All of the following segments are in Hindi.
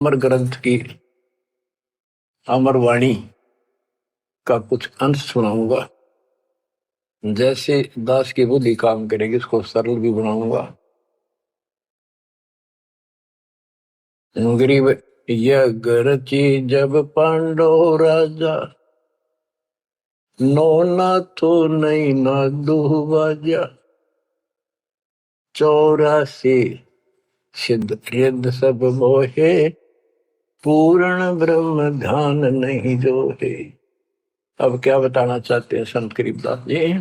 अमर ग्रंथ की अमर वाणी का कुछ अंश सुनाऊंगा। जैसे दास की बुद्धि काम करेगी उसको सरल भी बनाऊंगा। गरीब यज्ञ रची जब पांडव राजा, नो नाथो नहीं नादू बाजा। 84 सिद्ध रिद्ध सब मोहे, पूर्ण ब्रह्म ध्यान नहीं जो है। अब क्या बताना चाहते हैं संत गरीबदास जी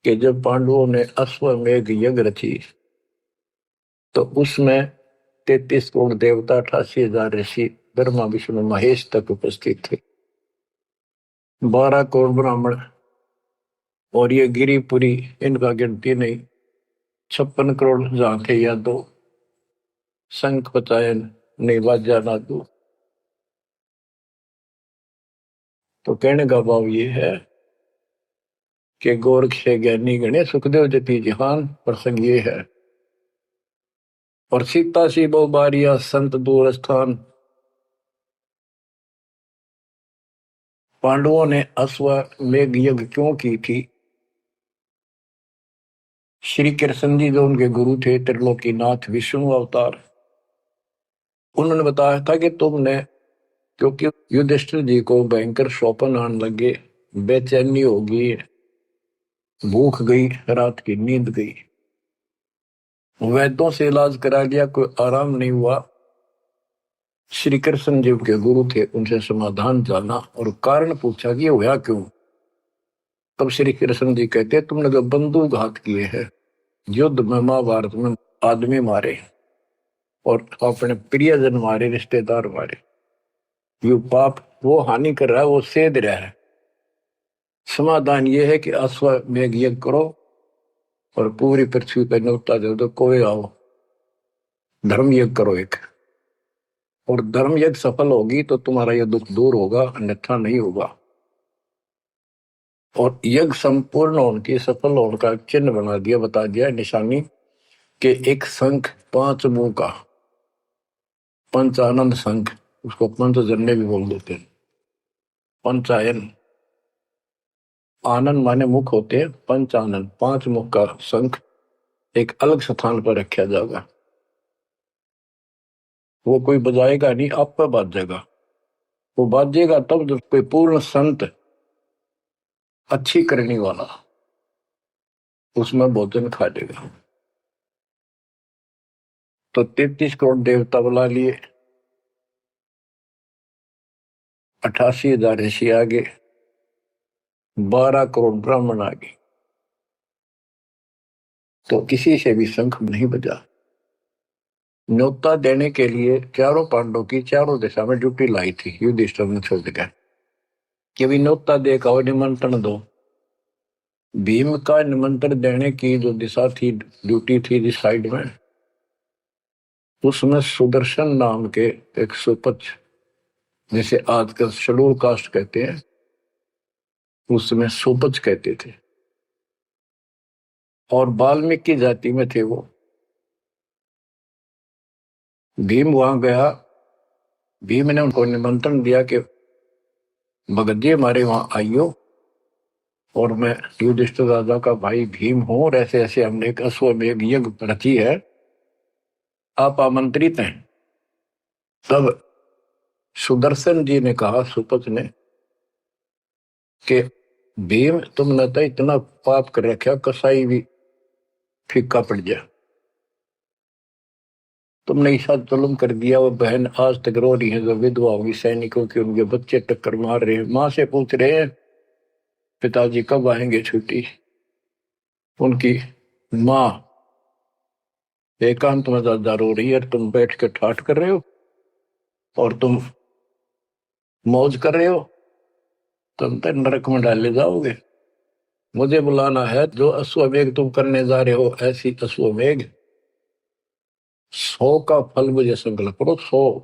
कि जब पांडवों ने अश्वमेध यज्ञ रची तो उसमें 33 करोड़ देवता, 88,000 ऋषि, ब्रह्मा विष्णु महेश तक उपस्थित थे, 12 करोड़ ब्राह्मण और ये गिरिपुरी, इनका गिनती नहीं। 56 करोड़ जहां थे या दो शंख पचायन नहीं बाजा ना दो। तो कहने का भाव ये है कि गोरख से ज्ञानी गणे सुखदेव जति जहान, प्रसंग ये है। और सीता सी बहु बारिया संत दूर स्थान। पांडवों ने अश्वमेध यज्ञ क्यों की थी? श्री कृष्ण जी जो उनके गुरु थे, त्रिलोकीनाथ विष्णु अवतार, उन्होंने बताया था कि तुमने, क्योंकि युधिष्ठिर जी को भयंकर स्वप्न आने लगे, बेचैनी होगी, भूख गई, रात की नींद गई, वैद्यों से इलाज करा लिया, कोई आराम नहीं हुआ। श्री कृष्ण जी के गुरु थे, उनसे समाधान जाना और कारण पूछा कि ये हुआ क्यों। तब श्री कृष्ण जी कहते, तुमने जो बंदूकघात किए हैं, युद्ध में महाभारत में आदमी मारे और अपने प्रियजन मारे, रिश्तेदार मारे, ये पाप वो हानि कर रहा है, वो सेध रहा है। समाधान ये है कि अश्वमेध यज्ञ करो और पूरी पृथ्वी पर न्योता दे दो, कोई आओ, धर्म यज्ञ करो एक। और धर्म यज्ञ सफल होगी तो तुम्हारा यह दुख दूर होगा, अन्यथा नहीं होगा। और यज्ञ संपूर्ण होने की, सफल होने का चिन्ह बना दिया, बता दिया निशानी कि एक शंख 5 मुंह का, पंचानंद शंख, उसको पंचजन्य भी बोल देते हैं। पंचायन, आनंद माने मुख होते हैं, पंचानंद 5 मुख का शंख एक अलग स्थान पर रखा जाएगा। वो कोई बजाएगा नहीं, आप पर बाजेगा। वो बाजेगा तब जब कोई पूर्ण संत, अच्छी करने वाला उसमें भोजन खा लेगा। तो 33 करोड़ देवता बुला लिए, 88,000 ऋषि आगे, 12 करोड़ ब्राह्मण आगे, तो किसी से भी शंख नहीं बजा। न्योता देने के लिए चारों पांडवों की चारों दिशा में ड्यूटी लाई थी युधिष्ठिर ने छोड़ दिया कि भी न्योता दे का निमंत्रण दो। भीम का निमंत्रण देने की जो दिशा थी, ड्यूटी थी जिस साइड में, उसमें सुदर्शन नाम के एक सुपच, जिसे आजकल शेड्यूल कास्ट कहते हैं, उसमें सुपच कहते थे, और वाल्मीकि जाति में थे वो। भीम वहां गया, भीम ने उनको निमंत्रण दिया कि भगत जी हमारे वहां आइयो, और मैं युधिष्ठिर राजा का भाई भीम हूं, और ऐसे ऐसे हमने एक अश्वमेध यज्ञ रची है, आप आमंत्रित हैं। तब सुदर्शन जी ने कहा, सुपच ने, कि भीम तुमने तो इतना पाप कर रखा, कसाई भी फीका पड़ गया, तुमने ऐसा जुल्म कर दिया। वो बहन आज तक रो रही है, जो विधवा होगी सैनिकों की, उनके बच्चे टक्कर मार रहे हैं, माँ से पूछ रहे हैं पिताजी कब आएंगे छुट्टी। उनकी माँ एकांत में ज्यादा रो रही है, तुम बैठ के ठाठ कर रहे हो और तुम मौज कर रहे हो, तुम तो नरक में डाले जाओगे। मुझे बुलाना है, जो अश्वमेध तुम करने जा रहे हो, ऐसी अश्वमेध 100 का फल मुझे संकल्प करो, 100,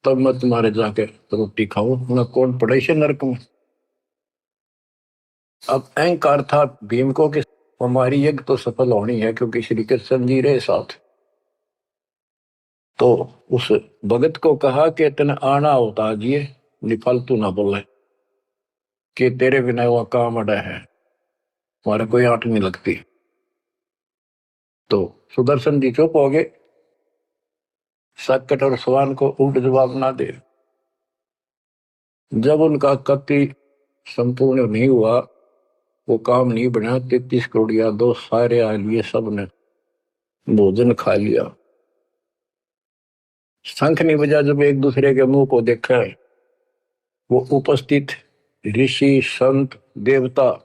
तब मैं तुम्हारे जाके रोटी खाऊं, न कौन पड़े से नरक में। अब अहंकार था भीम को कि हमारी यज्ञ तो सफल होनी है, क्योंकि श्री कृष्ण जी रहे साथ। तो उस भगत को कहा कि तेने आना होता जी, फालतू ना बोले कि तेरे बिना वह काम अड़ा है, हमारे कोई आंट नहीं लगती। तो सुदर्शन जी चुप हो गए, सकट और स्वान को उल्ट जवाब ना दे। जब उनका कति संपूर्ण नहीं हुआ, वो काम नहीं बना, 33 करोड़ या दो सारे आ लिए, सबने भोजन खा लिया। शंख नहीं बजा, जब एक दूसरे के मुंह को देखा, वो उपस्थित ऋषि संत देवता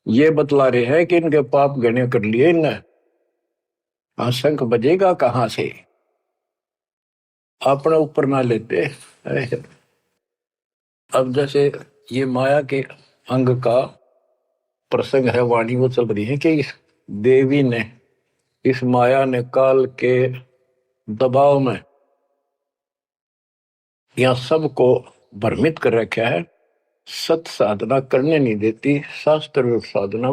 ये बतला रहे हैं कि इनके पाप घने कर लिए इनने। शंख बजेगा कहां से, अपने ऊपर ना लेते। अब जैसे ये माया के अंग का प्रसंग है, वाणी वो चल रही है कि इस देवी ने, इस माया ने काल के दबाव में यह सबको भ्रमित कर रखा है, सत साधना करने नहीं देती, शास्त्र साधना में